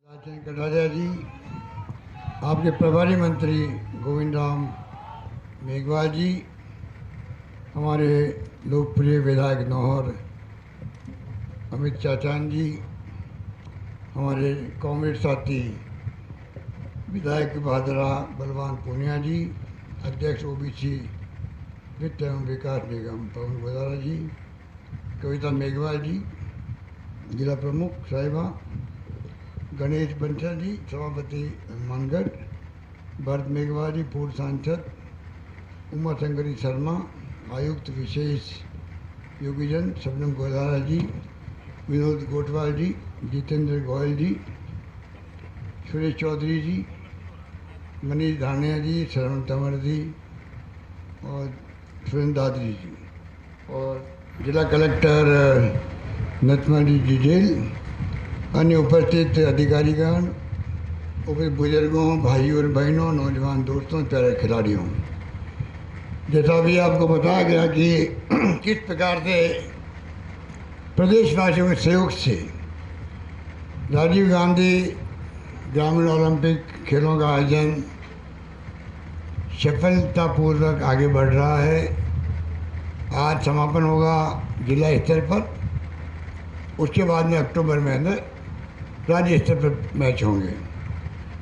राजन कटारिया जी, आपके प्रभारी मंत्री गोविंद राम मेघवाल जी, हमारे लोकप्रिय विधायक नौहर अमित चाचान जी, हमारे कांग्रेस साथी विधायक बहादुरा बलवान पूनिया जी, अध्यक्ष ओबीसी वित्त एवं विकास निगम पवन गोदारा जी, कविता मेघवाल जी, जिला प्रमुख साहिबा, गणेश बंसल जी, सभापति हनुमानगढ़, भरत मेघवाल जी, पूर्व सांसद, उमा शंकरी शर्मा, आयुक्त विशेष योगीजन शबनम गोदारा जी, विनोद गोटवाल जी, जितेंद्र गोयल जी, सुरेश चौधरी जी, मनीष धानिया जी, श्रवण तंवर जी और सुरेंद्र दादरी जी, और जिला कलेक्टर नथमणी जिजेल, अन्य उपस्थित अधिकारीगण, उपस्थित बुजुर्गों, भाइयों और बहनों, नौजवान दोस्तों, प्यारे खिलाड़ियों, जैसा भी आपको बताया गया कि किस प्रकार से प्रदेशवासियों के सहयोग से राजीव गांधी ग्रामीण ओलंपिक खेलों का आयोजन सफलतापूर्वक आगे बढ़ रहा है। आज समापन होगा जिला स्तर पर, उसके बाद में अक्टूबर में अंदर राज्य स्तर पर मैच होंगे।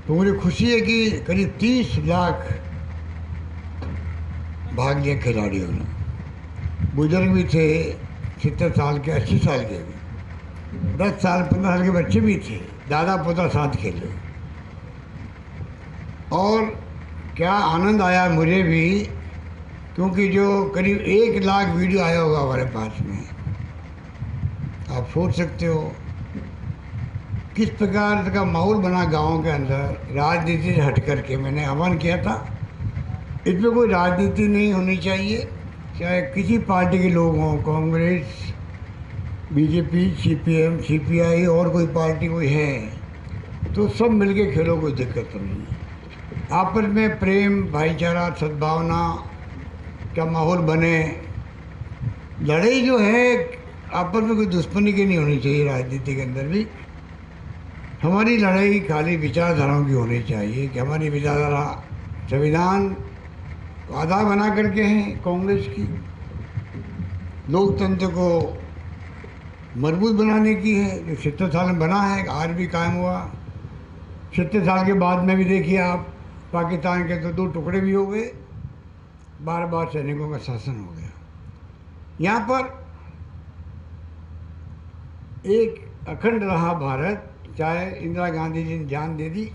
तो मुझे खुशी है कि करीब 30 लाख भाग लिए खिलाड़ियों ने। बुजुर्ग भी थे, 70 साल के, 80 साल के भी, 10 साल 15 साल के बच्चे भी थे, दादा पोता साथ खेले। और क्या आनंद आया मुझे भी, क्योंकि जो करीब 1 लाख वीडियो आया होगा हमारे पास में। आप सोच सकते हो किस प्रकार का माहौल बना गाँव के अंदर। राजनीति से हट करके मैंने आह्वान किया था, इसमें कोई राजनीति नहीं होनी चाहिए, चाहे किसी पार्टी के लोग हों, कांग्रेस, बीजेपी, सीपीएम, सीपीआई और कोई पार्टी कोई है, तो सब मिलके खेलो, कोई दिक्कत तो नहीं है। आपस में प्रेम, भाईचारा, सद्भावना का माहौल बने। लड़ाई जो है आपस में कोई दुश्मनी की नहीं होनी चाहिए। राजनीति के अंदर भी हमारी लड़ाई खाली विचारधाराओं की होनी चाहिए कि हमारी विचारधारा संविधान को आधार बना करके हैं, कांग्रेस की लोकतंत्र को मजबूत बनाने की है, जो 70 साल में बना है, आज भी कायम हुआ। 70 साल के बाद में भी देखिए आप, पाकिस्तान के तो 2 टुकड़े भी हो गए, बार बार सैनिकों का शासन हो गया। यहाँ पर एक अखंड रहा भारत, चाहे इंदिरा गांधी जी ने जान दे दी,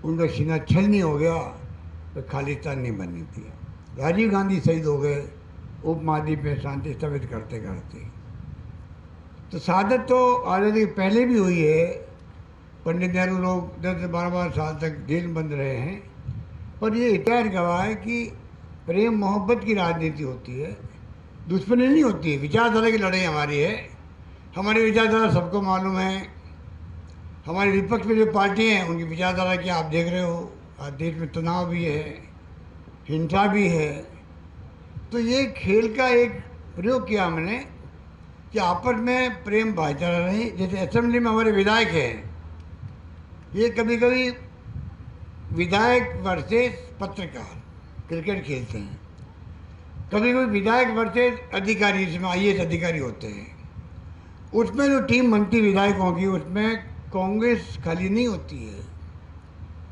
उनका सीना छलनी हो गया, तो खालिस्तान नहीं बननी थी। राजीव गांधी शहीद हो गए उपमहाद्वीप में शांति स्थापित करते करते। तो शहादत तो आज़ादी के पहले भी हुई है। पंडित नेहरू लोग 10 से 12 साल तक जेल में बंद रहे हैं, पर ये इतिहास गवाह है कि प्रेम मोहब्बत की राजनीति होती है, दुश्मनी नहीं होती है। विचारधारा की लड़ाई हमारी है। हमारी विचारधारा सबको मालूम है। हमारे विपक्ष में जो पार्टी हैं उनकी विचारधारा क्या आप देख रहे हो। आज देश में तनाव भी है, हिंसा भी है। तो ये खेल का एक प्रयोग किया हमने कि आपस में प्रेम भाईचारा रहे। जैसे असेंबली में हमारे विधायक हैं, ये कभी कभी विधायक वर्सेस पत्रकार क्रिकेट खेलते हैं, कभी कभी विधायक वर्सेस अधिकारी, जिसमें आईएएस अधिकारी होते हैं। उसमें जो टीम बनती विधायकों की, उसमें कांग्रेस खाली नहीं होती है।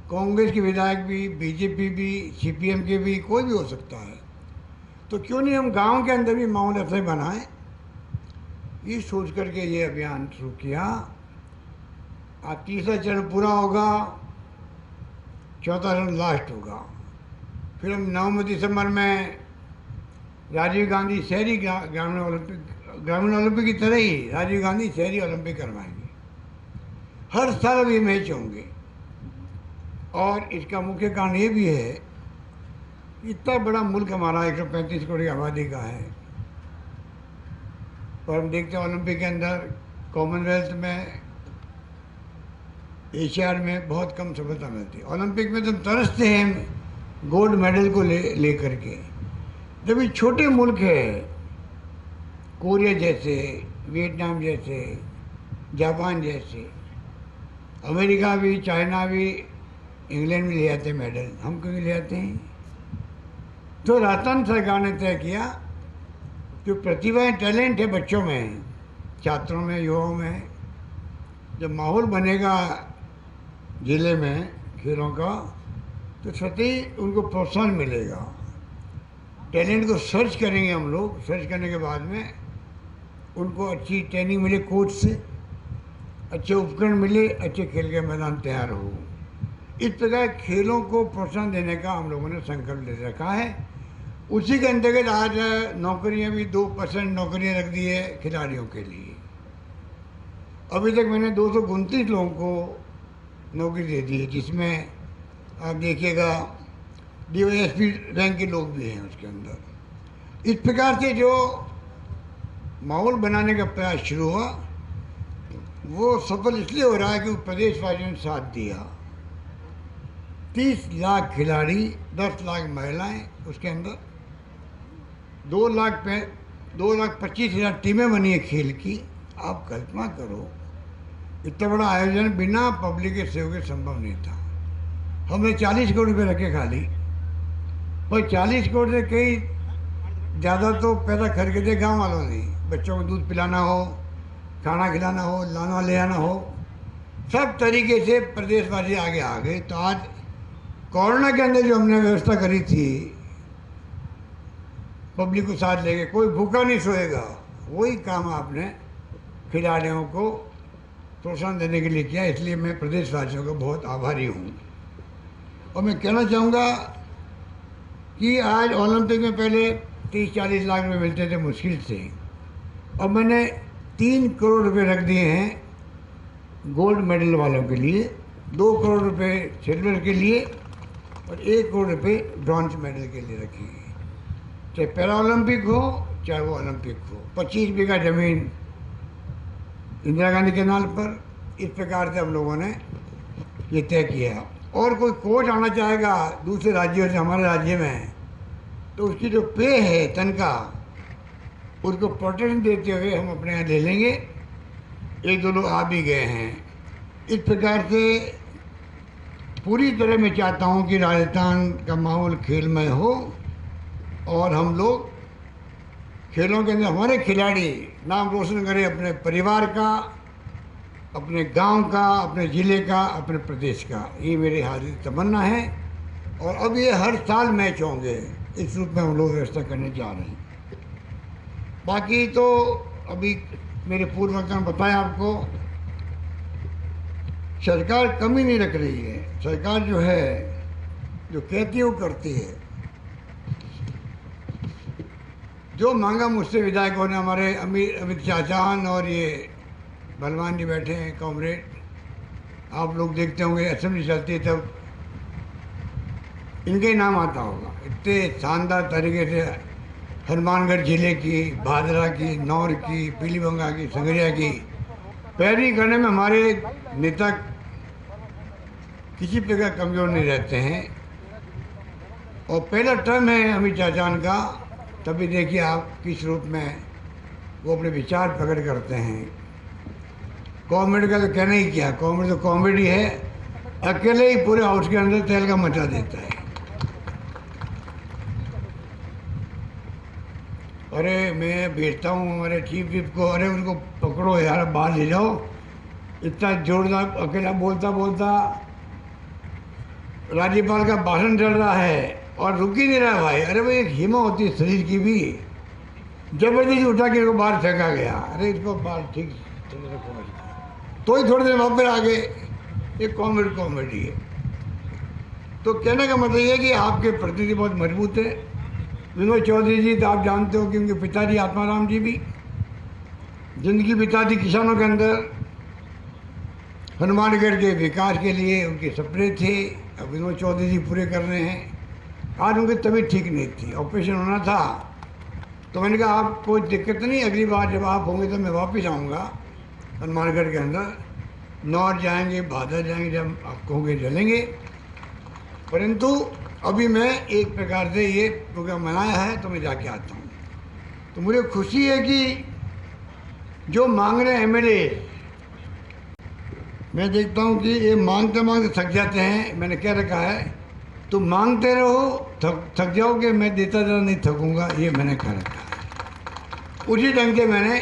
कांग्रेस के विधायक भी, बीजेपी भी, सीपीएम के भी, कोई भी हो सकता है। तो क्यों नहीं हम गांव के अंदर भी माहौल ऐसे बनाएं, ये सोच करके ये अभियान शुरू किया। आज तीसरा चरण पूरा होगा, चौथा चरण लास्ट होगा। फिर हम नवंबर दिसंबर में राजीव गांधी शहरी ग्रामीण ओलंपिक की तरह ही राजीव गांधी शहरी ओलंपिक करवाएंगे। हर साल अब ये मैच होंगे। और इसका मुख्य कारण ये भी है, इतना बड़ा मुल्क हमारा 135 करोड़ आबादी का है, पर हम देखते हैं ओलंपिक के अंदर, कॉमनवेल्थ में, एशियाड में बहुत कम सफलता मिलती है। ओलंपिक में तो तरसते हैं गोल्ड मेडल को ले करके। जब ये छोटे मुल्क है, कोरिया जैसे, वियतनाम जैसे, जापान जैसे, अमेरिका भी, चाइना भी, इंग्लैंड भी ले आते मेडल, हम क्यों नहीं ले आते हैं? तो राजस्थान सरकार ने तय किया जो प्रतिभा टैलेंट है बच्चों में, छात्रों में, युवाओं में, जब माहौल बनेगा जिले में खेलों का तो सतही उनको प्रोत्साहन मिलेगा। टैलेंट को सर्च करेंगे हम लोग, सर्च करने के बाद में उनको अच्छी ट्रेनिंग मिले, कोच से अच्छे उपकरण मिले, अच्छे खेल के मैदान तैयार हो। इस प्रकार खेलों को प्रोत्साहन देने का हम लोगों ने संकल्प ले रखा है। उसी के अंतर्गत आज नौकरियां भी 2% नौकरियां रख दी है खिलाड़ियों के लिए। अभी तक मैंने 229 लोगों को नौकरी दे दी है, जिसमें आप देखिएगा DYSP रैंक के लोग भी हैं उसके अंदर। इस प्रकार से जो माहौल बनाने का प्रयास शुरू हुआ वो सफल इसलिए हो रहा है कि प्रदेशवासियों ने साथ दिया। 30 लाख खिलाड़ी, 10 लाख महिलाएं, उसके अंदर 2,25,000 टीमें बनी है खेल की। आप कल्पना करो, इतना बड़ा आयोजन बिना पब्लिक के सहयोग के संभव नहीं था। हमने 40 करोड़ रुपये रखे खाली, पर 40 करोड़ से कई ज़्यादा तो पैसा खर्च के थे गाँव वालों ने। बच्चों को दूध पिलाना हो, खाना खिलाना हो, लाना ले आना हो, सब तरीके से प्रदेशवासी आगे आ गए। तो आज कोरोना के अंदर जो हमने व्यवस्था करी थी, पब्लिक को साथ लेके, कोई भूखा नहीं सोएगा, वही काम आपने खिलाड़ियों को प्रोत्साहन देने के लिए किया। इसलिए मैं प्रदेशवासियों का बहुत आभारी हूँ। और मैं कहना चाहूँगा कि आज ओलंपिक में पहले 30-40 लाख रुपये मिलते थे मुश्किल से, और मैंने 3 करोड़ रुपये रख दिए हैं गोल्ड मेडल वालों के लिए, 2 करोड़ रुपये सिल्वर के लिए और 1 करोड़ रुपये ब्रॉन्ज मेडल के लिए रखे हैं। चाहे पैरा ओलंपिक हो चाहे वो ओलंपिक हो। 25 बीघा ज़मीन इंदिरा गांधी कैनाल पर। इस प्रकार से हम लोगों ने ये तय किया। और कोई कोच आना चाहेगा दूसरे राज्यों से हमारे राज्य में, तो उसकी जो पे है तनख्वाह, उसको प्रोटेक्शन देते हुए हम अपने यहाँ ले लेंगे। 1-2 लोग आ भी गए हैं। इस प्रकार से पूरी तरह मैं चाहता हूँ कि राजस्थान का माहौल खेलमय हो और हम लोग खेलों के अंदर हमारे खिलाड़ी नाम रोशन करें, अपने परिवार का, अपने गांव का, अपने ज़िले का, अपने प्रदेश का। ये मेरी हाजिर तमन्ना है। और अब ये हर साल मैच होंगे, इस रूप में हम लोग व्यवस्था करने जा रहे हैं। बाकी तो अभी मेरे पूर्व वक्ता ने बताया आपको, सरकार कमी नहीं रख रही है। सरकार जो है, जो कहती है वो करती है। जो मांगा मुझसे विधायकों ने, हमारे अमित चाचान और ये बलवान जी बैठे हैं कॉमरेड, आप लोग देखते होंगे असेंबली चलती है तब इनके नाम आता होगा। इतने शानदार तरीके से हनुमानगढ़ जिले की, भादरा की, नौर की, पीलीभंगा की, संगरिया की पैरवी करने में हमारे नेता किसी प्रकार कमज़ोर नहीं रहते हैं। और पहला टर्म है अमित चाचान का, तभी देखिए आप किस रूप में वो अपने विचार प्रकट करते हैं। कॉमेडी का तो कहना ही क्या, कॉमेडी तो कॉमेडी है, अकेले ही पूरे हाउस के अंदर तहलका मचा देता है। अरे मैं भेजता हूँ हमारे चीफ विप को, अरे उनको पकड़ो यार, बाहर ले जाओ। इतना जोरदार अकेला बोलता बोलता राज्यपाल का भाषण चल रहा है और रुक ही नहीं रहा भाई। अरे भाई एक हिम्मत होती है शरीर की भी, जबरदस्ती उठा के इसको बाहर फेंका गया। अरे इसको बाहर ठीक तो ही थोड़ी देर वापस आ गए। ये कॉमेडी है। तो कहने का मतलब ये है कि आपके प्रतिनिधि बहुत मजबूत है। विनोद चौधरी जी तो आप जानते हो कि उनके पिताजी आत्माराम जी भी जिंदगी बिताती किसानों के अंदर, हनुमानगढ़ के विकास के लिए उनके सपने थे। अब विनोद चौधरी जी पूरे कर रहे हैं। आज उनकी तबीयत ठीक नहीं थी, ऑपरेशन होना था, तो मैंने कहा आप कोई दिक्कत नहीं, अगली बार जब आप होंगे तो मैं वापस आऊँगा हनुमानगढ़ के अंदर। नौर जाएंगे, भादर जाएंगे, जब आप कहोगे चलेंगे। परंतु अभी मैं एक प्रकार से ये प्रोग्राम बनाया है तो मैं जाके आता हूँ। तो मुझे खुशी है कि जो मांग रहे एमएलए, मैं देखता हूँ कि ये मांगते मांगते थक जाते हैं। मैंने क्या रखा है, तुम मांगते रहो, थक जाओगे, मैं देता जरा नहीं थकूंगा, ये मैंने कह रखा है। उसी ढंग से मैंने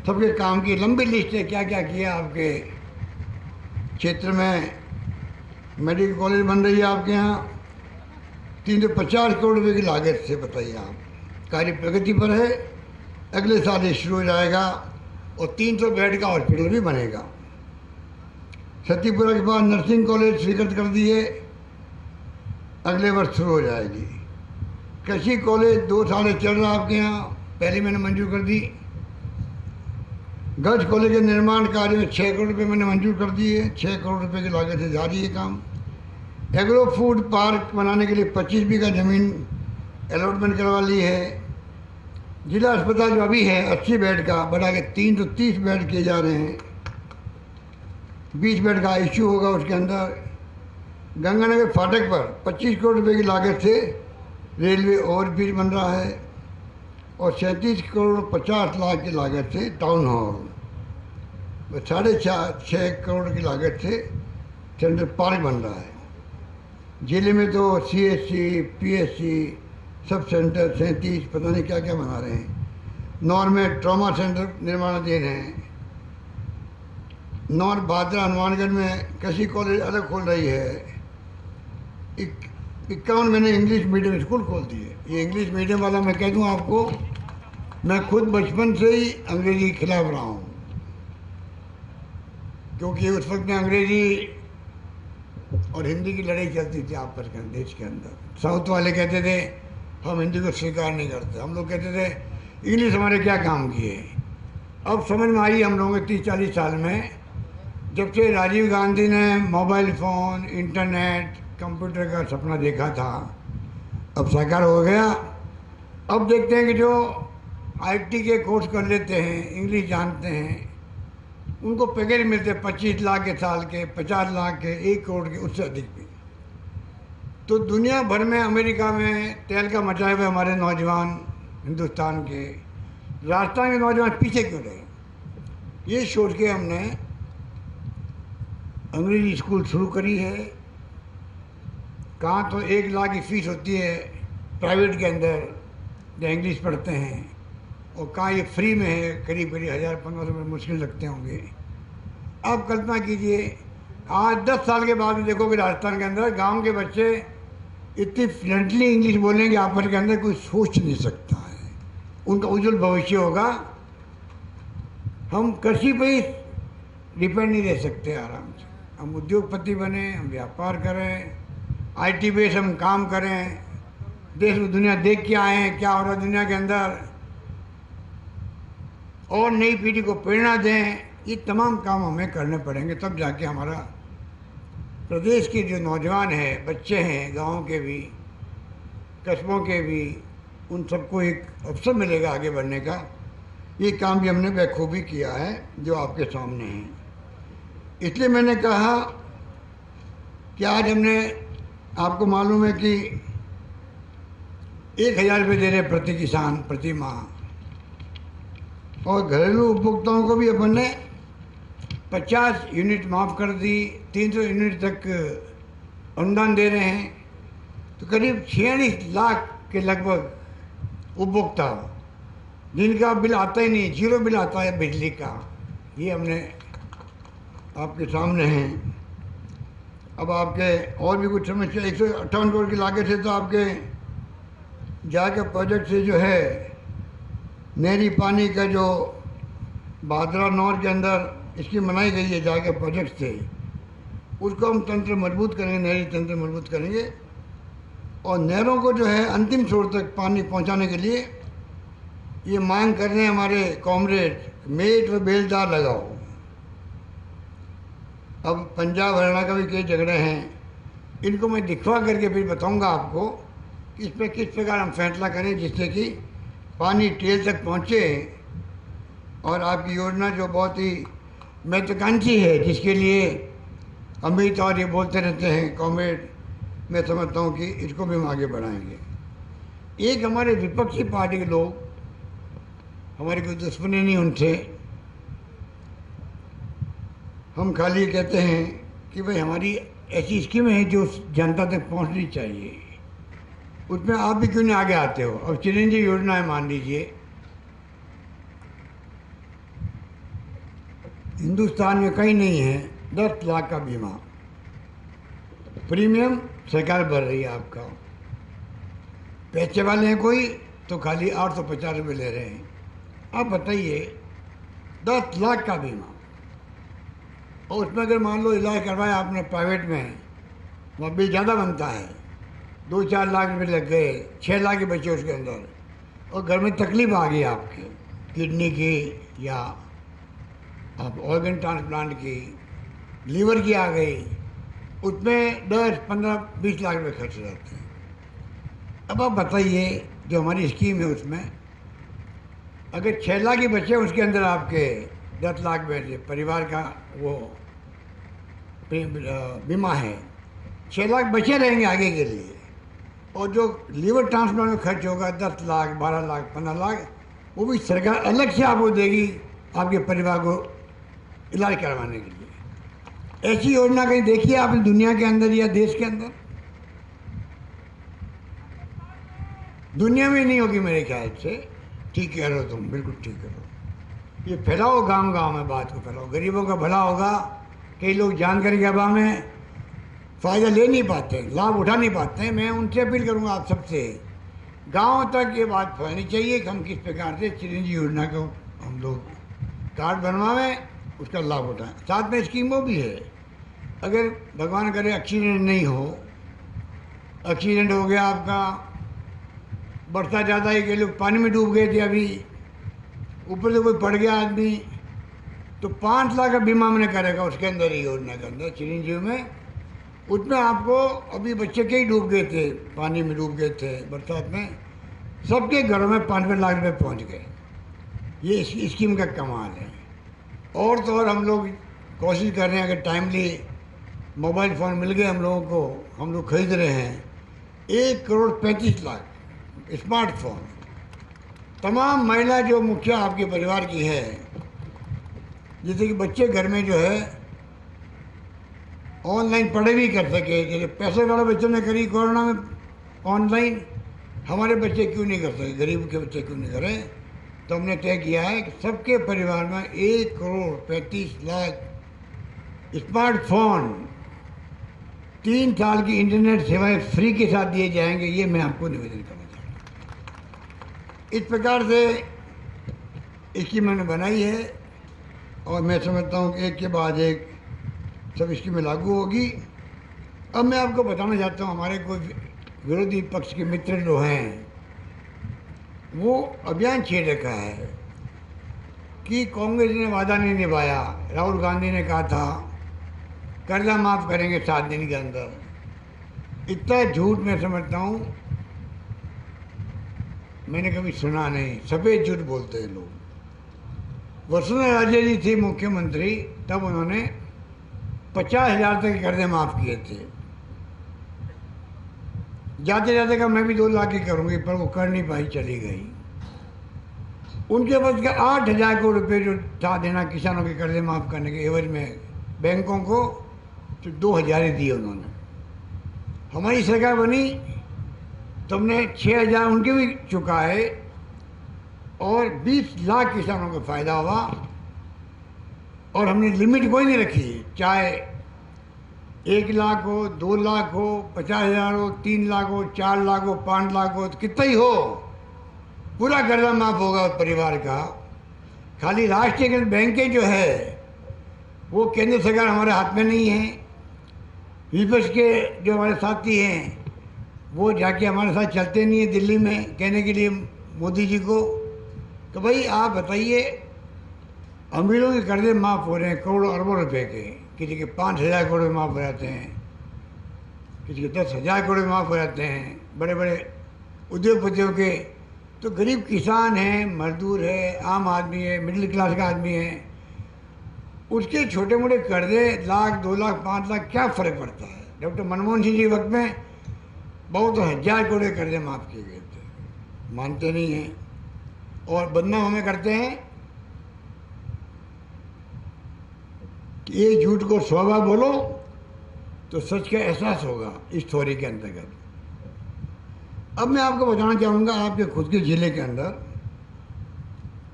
सबके काम की लंबी लिस्ट है, क्या क्या किया आपके क्षेत्र में। मेडिकल कॉलेज बन रही है आपके यहाँ, 350 करोड़ रुपए की लागत से, बताइए आप, कार्य प्रगति पर है। अगले साल ये शुरू हो जाएगा और 300 बेड का हॉस्पिटल भी बनेगा। सतीपुरा के पास नर्सिंग कॉलेज स्वीकृत कर दिए, अगले वर्ष शुरू हो जाएगी। कृषि कॉलेज 2 साल चल रहा आपके यहाँ, पहले मैंने मंजूर कर दी। गर्ल्स कॉलेज के निर्माण कार्य में 6 करोड़ रुपये मैंने मंजूर कर दिए, 6 करोड़ रुपये की लागत से जारी है काम। एग्रो फूड पार्क बनाने के लिए 25 बीघा ज़मीन अलॉटमेंट करवा ली है। जिला अस्पताल जो अभी है 80 बेड का बढ़ा के 330 बेड किए जा रहे हैं। 20 बेड का इश्यू होगा उसके अंदर। गंगानगर फाटक पर 25 करोड़ रुपए की लागत से रेलवे ओवरब्रिज बन रहा है और 37 करोड़ 50 लाख की लागत से टाउन हॉल, 6.5 करोड़ की लागत से सेंट्रल पार्क बन रहा है। जिले में तो CSC, PSC, सब सेंटर 37 पता नहीं क्या क्या बना रहे हैं। नौर में ट्रॉमा सेंटर निर्माणाधीन है। नौर भादरा हनुमानगढ़ में कृषि कॉलेज अलग खोल रही है। 51 मैंने इंग्लिश मीडियम स्कूल खोल दिए। ये इंग्लिश मीडियम वाला मैं कह दूं आपको, मैं खुद बचपन से ही अंग्रेजी के खिलाफ रहा हूँ, क्योंकि उस वक्त में अंग्रेजी और हिंदी की लड़ाई चलती थी आपस में देश के अंदर। साउथ वाले कहते थे हम हिंदी को स्वीकार नहीं करते, हम लोग कहते थे इंग्लिश हमारे क्या काम की है। अब समझ में आई हम लोगों के 30-40 साल में, जब से राजीव गांधी ने मोबाइल फ़ोन, इंटरनेट, कंप्यूटर का सपना देखा था, अब साकार हो गया। अब देखते हैं कि जो IT के कोर्स कर लेते हैं, इंग्लिश जानते हैं, उनको पैकेज मिलते हैं 25 लाख के साल के, 50 लाख के, 1 करोड़ के, उससे अधिक भी। तो दुनिया भर में, अमेरिका में तेल का मचाए हुए हमारे नौजवान, हिंदुस्तान के, राजस्थान के नौजवान पीछे क्यों रहे? ये सोच के हमने अंग्रेजी स्कूल शुरू करी है। कहाँ तो 1 लाख की फीस होती है प्राइवेट के अंदर जो इंग्लिश पढ़ते हैं, और कहाँ ये फ्री में है, करीब करीब 1000-1500 रुपये मुश्किल लगते होंगे। आप कल्पना कीजिए, आज 10 साल के बाद में देखोगे राजस्थान के अंदर गांव के बच्चे इतनी फ्लुएंटली इंग्लिश बोलेंगे आपस के अंदर, कोई सोच नहीं सकता है। उनका उज्जवल भविष्य होगा। हम कृषि पे ही डिपेंड नहीं रह सकते आराम से। हम उद्योगपति बने, हम व्यापार करें, IT बेस हम काम करें, देश में दुनिया देख के आए हैं क्या हो रहा है दुनिया के अंदर, और नई पीढ़ी को प्रेरणा दें। ये तमाम काम हमें करने पड़ेंगे, तब जाके हमारा प्रदेश के जो नौजवान हैं, बच्चे हैं, गाँव के भी, कस्बों के भी, उन सबको एक अवसर मिलेगा आगे बढ़ने का। ये काम भी हमने बखूबी किया है जो आपके सामने है। इसलिए मैंने कहा कि आज हमने, आपको मालूम है कि 1000 रुपये दे रहे प्रति किसान प्रति माह, और घरेलू उपभोक्ताओं को भी अपन ने 50 यूनिट माफ़ कर दी, 300 यूनिट तक अनुदान दे रहे हैं। तो करीब 46 लाख के लगभग उपभोक्ता जिनका बिल आता ही नहीं, 0 बिल आता है बिजली का, ये हमने आपके सामने हैं। अब आपके और भी कुछ समस्या, 158 करोड़ की लागत से तो आपके जाके प्रोजेक्ट से जो है नहरी पानी का जो भादरा नौर के अंदर इसकी बनाई गई है जाके प्रोजेक्ट से, उसको हम तंत्र मजबूत करेंगे, नहरी तंत्र मजबूत करेंगे। और नहरों को जो है अंतिम छोर तक पानी पहुंचाने के लिए ये मांग कर रहे हैं हमारे कॉमरेड, मेट व बेलदार लगाओ। अब पंजाब हरियाणा का भी कई झगड़े हैं, इनको मैं दिखवा करके फिर बताऊंगा आपको कि इस पर किस प्रकार हम फैसला करें जिससे कि पानी टेल तक पहुँचे। और आपकी योजना जो बहुत ही महत्वाकांक्षी है, जिसके लिए अमित और ये बोलते रहते हैं कॉमरेड, मैं समझता हूँ कि इसको भी हम आगे बढ़ाएंगे। एक हमारे विपक्षी पार्टी के लोग, हमारी कोई दुश्मनी नहीं उनसे, हम खाली ये कहते हैं कि भाई हमारी ऐसी स्कीमें हैं जो जनता तक पहुंचनी चाहिए, उसमें आप भी क्यों नहीं आगे आते हो। अब चिरंजीवी योजना है, मान लीजिए हिंदुस्तान में कहीं नहीं है 10 लाख का बीमा, प्रीमियम सरकार भर रही है आपका, पैसे वाले हैं कोई तो खाली 850 रुपये ले रहे हैं। आप बताइए 10 लाख का बीमा, और उसमें अगर मान लो इलाज करवाया आपने प्राइवेट में, वहाँ बिल ज़्यादा बनता है, 2-4 लाख रुपये लग गए, 6 लाख के बचे उसके अंदर, और घर में तकलीफ आ गई आपकी किडनी की या आप ऑर्गन ट्रांसप्लांट की, लीवर की आ गई, उसमें 10, 15, 20 लाख रुपये खर्च रहते हैं। अब आप बताइए जो हमारी स्कीम है उसमें अगर 6 लाख ही बचे, उसके अंदर आपके 10 लाख बचे, परिवार का वो बीमा है, 6 लाख बचे रहेंगे आगे के लिए, और जो लीवर ट्रांसप्लांट में खर्च होगा 10 लाख, 12 लाख, 15 लाख, वो भी सरकार अलग से आपको देगी आपके परिवार को इलाज करवाने के लिए। ऐसी योजना कहीं देखी है आपने दुनिया के अंदर या देश के अंदर? दुनिया में नहीं होगी मेरे ख्याल से। ठीक कह रहे हो तुम, बिल्कुल ठीक कह रहे हो। ये फैलाओ गांव गांव में, बात को फैलाओ, गरीबों का भला होगा। कई लोग जानकारी के अभाव में फ़ायदा ले नहीं पाते, लाभ उठा नहीं पाते हैं। मैं उनसे अपील करूंगा आप सबसे, गांव तक ये बात फैलनी चाहिए कि हम किस प्रकार से चिरंजीवी योजना को हम लोग कार्ड बनवाएं, उसका लाभ उठाएं। साथ में स्कीम वो भी है, अगर भगवान करे एक्सीडेंट नहीं हो, एक्सीडेंट हो गया आपका, बरसात ज़्यादा ही के लोग पानी में डूब गए थे अभी, ऊपर से कोई पड़ गया आदमी, तो 5 लाख का बीमा मैंने करेगा उसके अंदर ही, योजना के अंदर चिरंजीवी में। उसमें आपको अभी बच्चे के ही डूब गए थे, पानी में डूब गए थे बरसात में, सबके घरों में 5 लाख रुपये पहुँच गए। ये इस स्कीम का कमाल है। और तो और हम लोग कोशिश कर रहे हैं, अगर टाइमली मोबाइल फ़ोन मिल गए हम लोगों को, हम लोग खरीद रहे हैं 1,35,00,000 स्मार्टफोन। तमाम महिला जो मुखिया आपके परिवार की है, जैसे कि बच्चे घर में जो है ऑनलाइन पढ़ाई भी कर सके, जैसे पैसे वाले बच्चों ने करी कोरोना में ऑनलाइन, हमारे बच्चे क्यों नहीं कर सके, गरीब के बच्चे क्यों नहीं करें। तो हमने तय किया है कि सबके परिवार में 1,35,00,000 स्मार्टफोन, 3 साल की इंटरनेट सेवाएं फ्री के साथ दिए जाएंगे। ये मैं आपको निवेदन करना चाहता हूँ। इस प्रकार से इसकी मैंने बनाई है, और मैं समझता हूँ कि एक के बाद एक सब स्कीमें लागू होगी। अब मैं आपको बताना चाहता हूँ, हमारे कोई विरोधी पक्ष के मित्र जो हैं वो अभियान छेड़ रखा है कि कांग्रेस ने वादा नहीं निभाया। राहुल गांधी ने कहा था कर्जा माफ़ करेंगे 7 दिन के अंदर। इतना झूठ मैं समझता हूँ मैंने कभी सुना नहीं, सफ़ेद झूठ बोलते हैं लोग। वसुंधरा राजे जी थी मुख्यमंत्री, तब उन्होंने 50,000 तक के कर्जे माफ़ किए थे। जाते जाते का मैं भी 2 लाख की करूँगी, पर वो कर नहीं पाई, चली गई। उनके पास के 8,000 करोड़ रुपये जो था देना किसानों के कर्जे माफ़ करने के एवज में बैंकों को, तो 2,000 ही दिए उन्होंने। हमारी सरकार बनी तो हमने 6,000 उनके भी चुकाए, और 20 लाख किसानों को फ़ायदा हुआ। और हमने लिमिट कोई नहीं रखी, चाहे 1 लाख हो, 2 लाख हो, 50,000 हो, 3 लाख हो, 4 लाख हो, 5 लाख हो, तो कितना ही हो, पूरा कर्जा माफ़ होगा परिवार का। खाली राष्ट्रीय बैंकें जो है वो केंद्र सरकार हमारे हाथ में नहीं है। विपक्ष के जो हमारे साथी हैं वो जाके हमारे साथ चलते नहीं है दिल्ली में कहने के लिए मोदी जी को। तो भाई आप बताइए, अमीरों के कर्जे माफ़ हो रहे हैं करोड़ों अरबों रुपए के, किसी के 5,000 करोड़ में माफ़ हो जाते हैं, किसी के 10,000 करोड़ में माफ़ हो जाते हैं, बड़े बड़े उद्योगपतियों के। तो गरीब किसान है, मजदूर है, आम आदमी है, मिडिल क्लास का आदमी है, उसके छोटे मोटे कर्जे 1 लाख, 2 लाख, 5 लाख क्या फ़र्क पड़ता है। डॉक्टर मनमोहन सिंह जी वक्त में बहुत 1,000 करोड़ कर्जे माफ़ किए गए थे, मानते नहीं हैं और बदनाम हमें करते हैं। कि एक झूठ को 100 बार बोलो तो सच का एहसास होगा इस थ्योरी के अंतर्गत। अब मैं आपको बताना चाहूँगा आपके खुद के ज़िले के अंदर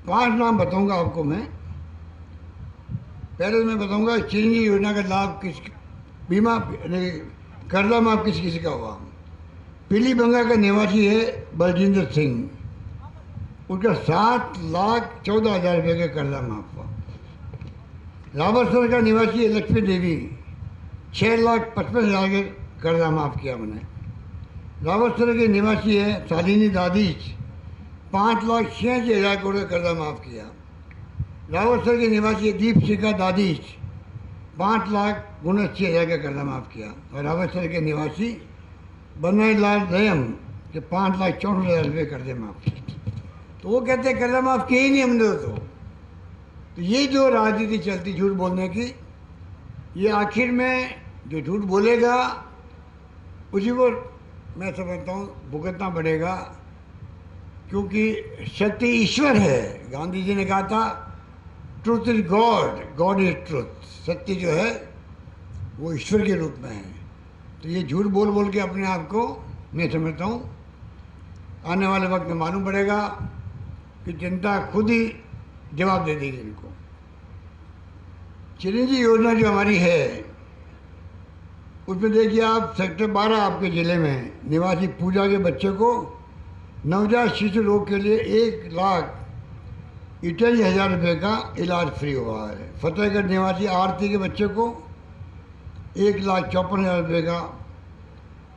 5 नाम बताऊँगा आपको मैं। पहले मैं बताऊँगा चिरंजीवी योजना का लाभ किस बीमा कर्जा माफ किस किसी का हुआ। पीलीबंगा का निवासी है बलजिंदर सिंह, उनका 7,14,000 रुपये का कर्जा माफ हुआ। रावतसर का निवासी है लक्ष्मी देवी, 6,55,000 के कर्जा माफ किया मैंने। रावतसर के निवासी है शालिनी दादीज, 5,86,000 करोड़ का कर्जा माफ किया। रावतसर के निवासी है दीप शिखा दादीज, 5,69,000 का कर्जा माफ किया। और रावतसर के निवासी बनवारी लाल दयम के 5,64,000 रुपये कर्जे माफ किए। तो वो कहते हैं कर्जा माफ किए ही नहीं हमने। तो ये जो राजनीति चलती झूठ बोलने की, ये आखिर में जो झूठ बोलेगा उसी को मैं समझता हूँ भुगतना पड़ेगा, क्योंकि सत्य ईश्वर है। गांधी जी ने कहा था truth is God, God is truth. सत्य जो है वो ईश्वर के रूप में है। तो ये झूठ बोल बोल के अपने आप को मैं समझता हूँ आने वाले वक्त में मालूम पड़ेगा कि जनता खुद ही जवाब दे देगी इनको। चिरंजीवी योजना जो हमारी है उसमें देखिए आप सेक्टर 12 आपके ज़िले में निवासी पूजा के बच्चे को नवजात शिशु रोग के लिए 1,48,000 रुपये का इलाज फ्री हुआ है। फतेहगढ़ निवासी आरती के बच्चे को 1,54,000 रुपये का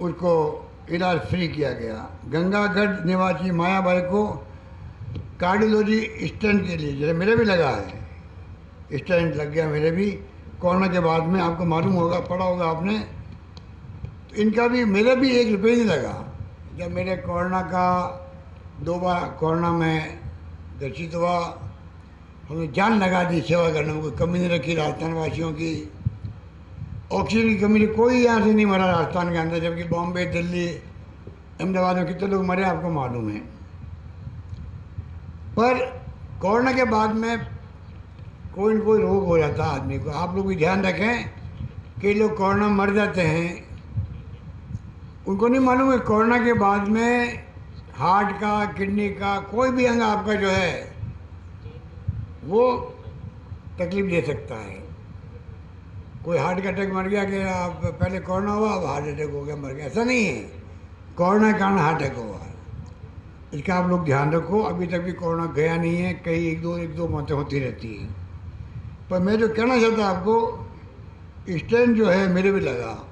उसको इलाज फ्री किया गया। गंगागढ़ निवासी मायाबाई को कार्डियोलॉजी स्टेंट के लिए, जैसे मेरे भी लगा है, स्टेंट लग गया मेरे भी कोरोना के बाद में। आपको मालूम होगा, पढ़ा होगा आपने, तो इनका भी मेरे भी 1 रुपये नहीं लगा। जब मेरे कोरोना का 2 बार कोरोना में ग्रसित हुआ, हमने जान लगा दी सेवा करने में, कोई कमी नहीं रखी राजस्थान वासियों की। ऑक्सीजन की कमी कोई यहाँ से नहीं मरा राजस्थान के अंदर, जबकि बॉम्बे, दिल्ली, अहमदाबाद में कितने लोग मरे आपको मालूम है। पर कोरोना के बाद में कोई न कोई रोग हो जाता है आदमी को। आप लोग भी ध्यान रखें, कई लोग कोरोना में मर जाते हैं, उनको नहीं मालूम है कोरोना के बाद में हार्ट का, किडनी का, कोई भी अंग आपका जो है वो तकलीफ दे सकता है। कोई हार्ट का अटैक मर गया कि आप पहले कोरोना हुआ अब हार्ट अटैक हो गया मर गया, ऐसा नहीं है। कोरोना के कारण हार्ट अटैक हुआ है, इसका आप लोग ध्यान रखो। अभी तक भी कोरोना गया नहीं है, कई एक दो मौतें होती रहती हैं। पर मैं जो कहना चाहता आपको, स्टेंट जो है मेरे भी लगा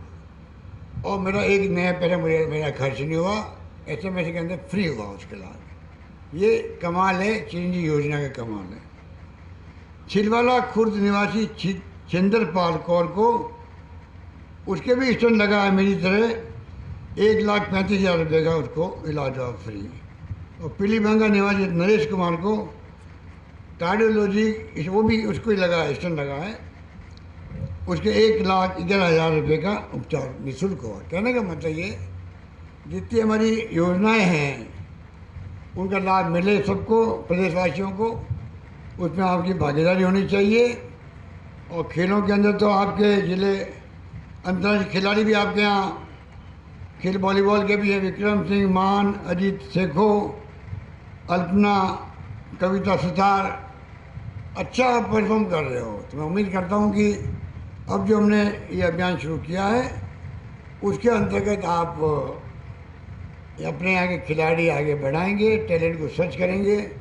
और मेरा 1 नया पैसा मेरा खर्च नहीं हुआ, SMS के अंदर फ्री हुआ उसके बाद। ये कमाल है, चिरंजीवी योजना का कमाल है। छिलवाला खुर्द निवासी चंद्रपाल कौर को उसके भी स्टेंट लगा है मेरी तरह, 1,35,000 रुपये का उसको इलाज हुआ फ्री। और पीलीबंगा निवासी नरेश कुमार को कार्डियोलॉजी, वो भी उसको ही लगा है, स्टेंट लगा है, उसके 1,11,000 रुपये का उपचार निःशुल्क हुआ। कहने का मतलब ये, जितनी हमारी योजनाएं हैं उनका लाभ मिले सबको, प्रदेशवासियों को, उसमें आपकी भागीदारी होनी चाहिए। और खेलों के अंदर तो आपके ज़िले अंतर्राष्ट्रीय खिलाड़ी भी आपके यहाँ खेल वॉलीबॉल के भी हैं, विक्रम सिंह मान, अजीत सेखो, अल्पना, कविता सुतार, अच्छा आप परफॉर्म कर रहे हो। तो मैं उम्मीद करता हूँ कि अब जो हमने ये अभियान शुरू किया है उसके अंतर्गत आप अपने यहाँ के खिलाड़ी आगे बढ़ाएंगे, टैलेंट को सर्च करेंगे,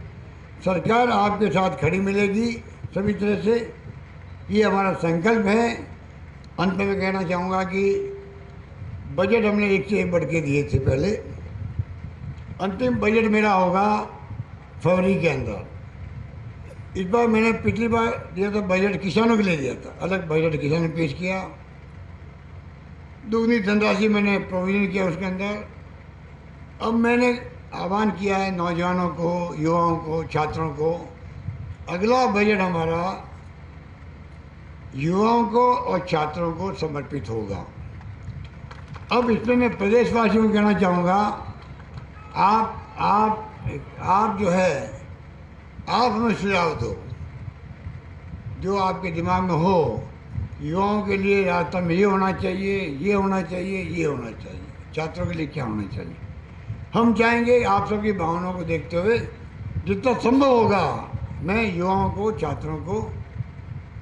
सरकार आपके साथ खड़ी मिलेगी सभी तरह से। ये हमारा संकल्प है। अंत में मैं कहना चाहूँगा कि बजट हमने एक से एक बढ़ के दिए थे पहले। अंतिम बजट मेरा होगा फरवरी के अंदर। इस बार मैंने पिछली बार दिया था बजट किसानों के लिए दिया था, अलग बजट किसानों ने पेश किया, दुगनी धनराशि मैंने प्रोविजन किया उसके अंदर। अब मैंने आह्वान किया है नौजवानों को, युवाओं को, छात्रों को, अगला बजट हमारा युवाओं को और छात्रों को समर्पित होगा। अब इसमें मैं प्रदेशवासियों को कहना चाहूँगा, आप जो है आप हमें सुझाव दो, जो आपके दिमाग में हो युवाओं के लिए रास्ता में ये होना चाहिए, ये होना चाहिए, ये होना चाहिए। छात्रों के लिए क्या होना चाहिए? हम चाहेंगे आप सबकी भावनाओं को देखते हुए जितना संभव होगा मैं युवाओं को, छात्रों को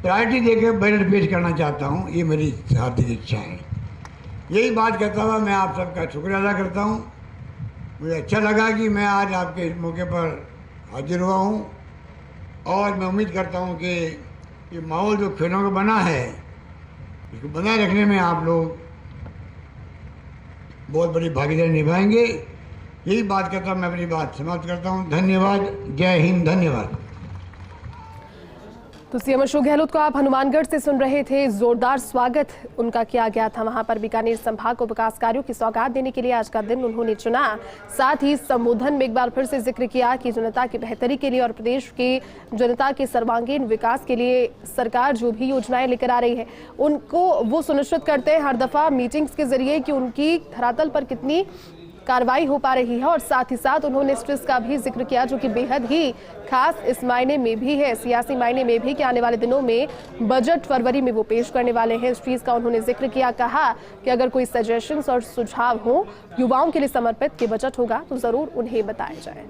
प्रायोरिटी देकर बजट पेश करना चाहता हूँ। ये मेरी हार्दिक इच्छा है। यही बात कहता हुआ मैं आप सबका शुक्रिया अदा करता हूँ। मुझे अच्छा लगा कि मैं आज आपके इस मौके पर हाजिर हुआ हूँ और मैं उम्मीद करता हूँ कि ये माहौल जो खेलों का बना है इसको बनाए रखने में आप लोग बहुत बड़ी भागीदारी निभाएंगे। यही बात करता मैं अपनी बात समाप्त करता हूँ। धन्यवाद। जय हिंद। धन्यवाद। तो सीएम अशोक गहलोत को आप हनुमानगढ़ से सुन रहे थे। जोरदार स्वागत उनका किया गया था वहां पर। बीकानेर संभाग को विकास कार्यों की सौगात देने के लिए आज का दिन उन्होंने चुना। साथ ही संबोधन में एक बार फिर से जिक्र किया कि जनता की बेहतरी के लिए और प्रदेश की जनता के सर्वांगीण विकास के लिए सरकार जो भी योजनाएं लेकर आ रही है उनको वो सुनिश्चित करते हैं हर दफा मीटिंग्स के जरिए कि उनकी धरातल पर कितनी कार्रवाई हो पा रही है। और साथ ही साथ उन्होंने स्ट्रेस का भी जिक्र किया जो कि बेहद ही खास इस मायने में भी है, सियासी मायने में भी, कि आने वाले दिनों में बजट फरवरी में वो पेश करने वाले हैं। इस चीज का उन्होंने जिक्र किया। कहा कि अगर कोई सजेशंस और सुझाव हो युवाओं के लिए समर्पित कि बजट होगा तो जरूर उन्हें बताया जाए।